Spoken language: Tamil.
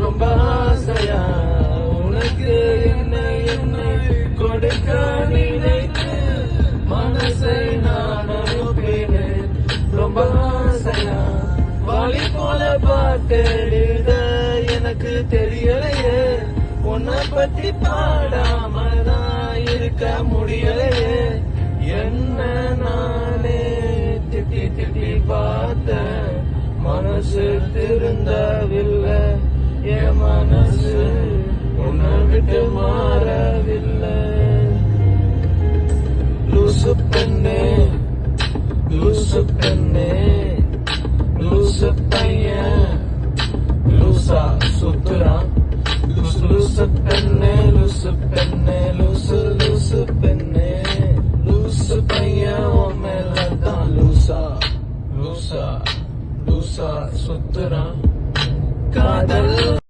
ரொம்ப ஆசையா உனக்கு என்னை கொடுக்க நினைத்து மனசை நான் அனுப்பினேன். ரொம்ப ஆசையா வாலி போல பாட்டெழுத எனக்கு தெரியலையே, உன்னை பத்தி பாடாமதான் இருக்க முடியலையே. என்ன நானே திட்டி திட்டி பார்த்த மனசு திருந்தவில்லை, என் மனசு உன்னை விட்டு